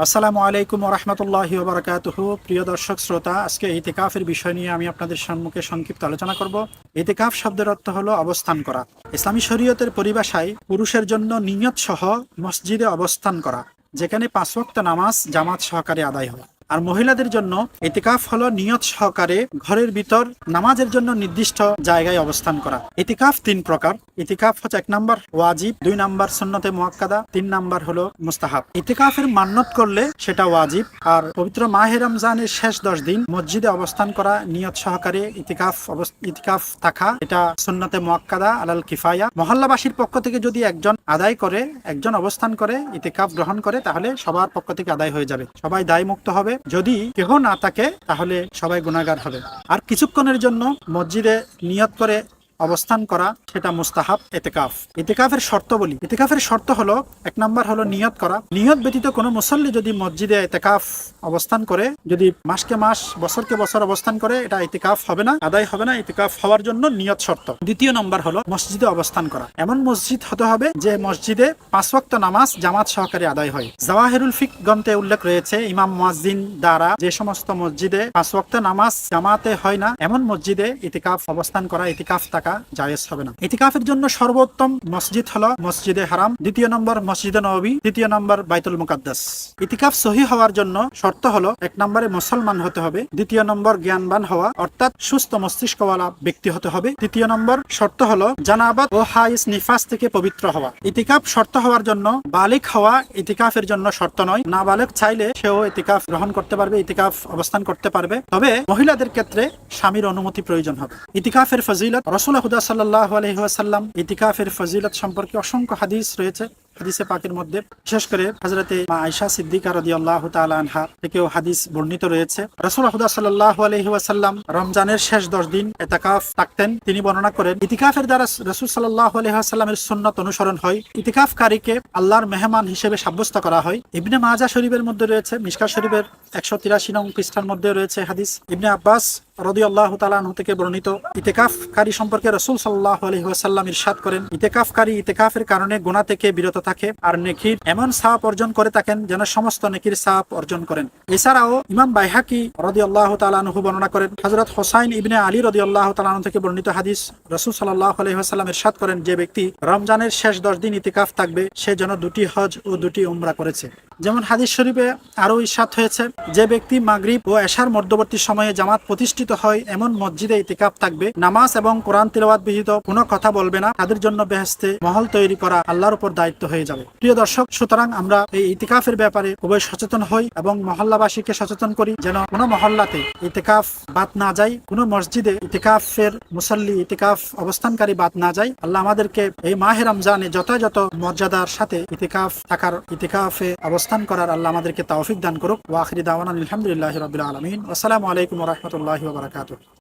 আসসালামু আলাইকুম ওয়া রাহমাতুল্লাহি ওয়া বারাকাতুহু। প্রিয় দর্শক শ্রোতা, আজকে ইতিকাফের বিষয় নিয়ে আমি আপনাদের সম্মুখে সংক্ষিপ্ত আলোচনা করব। ইতিকাফ শব্দের অর্থ হলো অবস্থান করা। ইসলামী শরীয়তের পরিভাষায় পুরুষের জন্য নিয়ত সহ মসজিদে অবস্থান করা, যেখানে 5 ওয়াক্ত নামাজ জামাত সহকারে আদায় হয়। আর মহিলাদের জন্য ইতিকাফ হলো নিয়ত সহকারে ঘরের ভিতর নামাজের জন্য নির্দিষ্ট জায়গায় অবস্থান করা। ইতিকাফ 3 প্রকার। ইতিকাফ হচ্ছে 1 নাম্বার ওয়াজিব, 2 নাম্বার সুন্নতে মুআক্কাদা, 3 নাম্বার হলো মুস্তাহাব। ইতিকাফের মান্নত করলে সেটা ওয়াজিব। আর পবিত্র মাহে রমজানের শেষ 10 দিন মসজিদে অবস্থান করা নিয়ত সহকারে ইতিকাফ থাকা, এটা সুন্নতে মুআক্কাদা আলাল কিফায়া। মহল্লাবাসীর পক্ষ থেকে যদি একজন আদায় করে, একজন অবস্থান করে ইতিকাফ গ্রহণ করে, তাহলে সবার পক্ষ থেকে আদায় হয়ে যাবে, সবাই দায়মুক্ত হবে। যদি কেহ না থাকে তাহলে সবাই গুনাহগার হবে। আর কিছুক্ষণের জন্য মসজিদে নিয়ত করে অবস্থান করা, সেটা মুস্তাহাব। ইতিকাফের শর্ত বলি। ইতিকাফের শর্ত হলো 1 নাম্বার হলো নিয়ত করা। নিয়ত ব্যতীত কোনো মুসল্লি যদি মসজিদে ইতিকাফ অবস্থান করে, যদি মাসকে মাস বছরকে বছর অবস্থান করে, এটা ইতিকাফ হবে না, আদায় হবে না। ইতিকাফ হওয়ার জন্য নিয়ত শর্ত। দ্বিতীয় নম্বর হলো মসজিদে অবস্থান করা। এমন মসজিদ হতে হবে যে মসজিদে 5 ওয়াক্ত নামাজ জামাত সহকারে আদায় হয়। জাওয়াহিরুল ফিক গ্রন্থে উল্লেখ রয়েছে, ইমাম মুয়াজ্জিন দ্বারা যে সমস্ত মসজিদে 5 ওয়াক্ত নামাজ জামাতে হয় না, এমন মসজিদে ইতিকাফ অবস্থান করা, ইতিকাফ থাকা জায়েজ হবে না। ইতিকাফের জন্য সর্বোত্তম মসজিদ হলো মসজিদে হারাম, দ্বিতীয় নম্বর মসজিদে নববী, তৃতীয় নম্বর বাইতুল মুকাদ্দাস। ইতিকাফ সহিহ হওয়ার জন্য শর্ত হলো 1 নম্বরে মুসলমান হতে হবে, দ্বিতীয় নম্বর জ্ঞানবান হওয়া অর্থাৎ সুস্থ মস্তিষ্কওয়ালা ব্যক্তি হতে হবে, তৃতীয় নম্বর শর্ত হলো জানাবাত ও হাইজ নিফাস থেকে পবিত্র হওয়া। ইতিকাফ শর্ত হওয়ার জন্য বালিগ হওয়া ইতিকাফের জন্য শর্ত নয়। না বালিগ চাইলে সেও ইতিকাফ গ্রহণ করতে পারবে, ইতিকাফ অবস্থান করতে পারবে। তবে মহিলাদের ক্ষেত্রে স্বামীর অনুমতি প্রয়োজন হবে। ইতিকাফের ফজিলত, রাসূল হুদা সাল্লাল্লাহু আলাইহি ওয়াসাল্লাম ইতিকাফের ফজিলত সম্পর্কে অসংখ্য হাদিস রয়েছে। হাদিসে পাকের মধ্যে বিশেষ করে হযরতে মা আয়েশা সিদ্দিকা রাদিয়াল্লাহু তাআলা আনহা থেকেও হাদিস বর্ণিত রয়েছে। রাসূল হুদা সাল্লাল্লাহু আলাইহি ওয়াসাল্লাম রমজানের শেষ 10 দিন ইতিকাফ থাকতেন। তিনি বর্ণনা করেন, ইতিকাফের দ্বারা রাসূল সাল্লাল্লাহু আলাইহি ওয়াসাল্লামের সুন্নাত অনুসরণ হয়। ইতিকাফকারীকে আল্লাহর মেহমান হিসেবে সাব্যস্ত করা হয়। ইবনে মাজাহ শরীফের মধ্যে রয়েছে, মিশকাত শরীফের 183 নং পৃষ্ঠার মধ্যে রয়েছে হাদিস। ইবনে আব্বাস রাদিয়াল্লাহু তাআলা আনহু থেকে বর্ণিত, ইতিকাফকারী সম্পর্কে রাসূল সাল্লাল্লাহু আলাইহি ওয়াসাল্লাম ইরশাদ করেন, ইতিকাফকারী ইতিকাফের কারণে গুনাহ থেকে বিরত থাকে আর নেকির এমন সওয়াব অর্জন করে থাকেন যেন সমস্ত নেকির সওয়াব অর্জন করেন। এছাড়াও ইমাম বাইহাকি রাদিয়াল্লাহু তাআলা আনহু বর্ণনা করেন, হযরত হুসাইন ইবনে আলী রাদিয়াল্লাহু তাআলা আনহু থেকে বর্ণিত হাদিস, রাসূল সাল্লাল্লাহু আলাইহি ওয়াসাল্লাম ইরশাদ করেন, যে ব্যক্তি রমজানের শেষ 10 দিন ইতিকাফ থাকবে সে যেন 2টি হজ ও 2টি উমরা করেছে। যেমন হাদিস শরীফে আরো ইরশাদ হয়েছে, যে ব্যক্তি মাগরিব ও এশার মধ্যবর্তী সময়ে জামাত প্রতিষ্ঠিত হয় এমন মসজিদে ইতিকাফ থাকবে, নামাজ এবং কোরআন তিলাওয়াত ব্যতীত কোনো কথা বলবে না, তাদের জন্য বেহেশতে মহল তৈরি করা আল্লাহর উপর দায়িত্ব হয়ে যাবে। প্রিয় দর্শক, সুতরাং আমরা এই ইতিকাফের ব্যাপারে খুবই সচেতন হই এবং মহল্লাবাসীকে সচেতন করি যেন কোনো মহল্লাতে ইতিকাফ বাদ না যায়, কোনো মসজিদে ইতিকাফের মুসল্লি ইতিকাফ অবস্থানকারী বাদ না যায়। আল্লাহ আমাদেরকে এই মাহে রমজানে যথাযথ মর্যাদার সাথে ইতিকাফে অবস্থান করার আল্লাহ আমাদেরকে তৌফিক দান করুক। ওয়া আখিরি দাওয়ানা আলহামদুলিল্লাহি রাব্বিল আলামিন। আসসালামু আলাইকুম ওয়া রাহমাতুল্লাহি ওয়া বারাকাতুহু।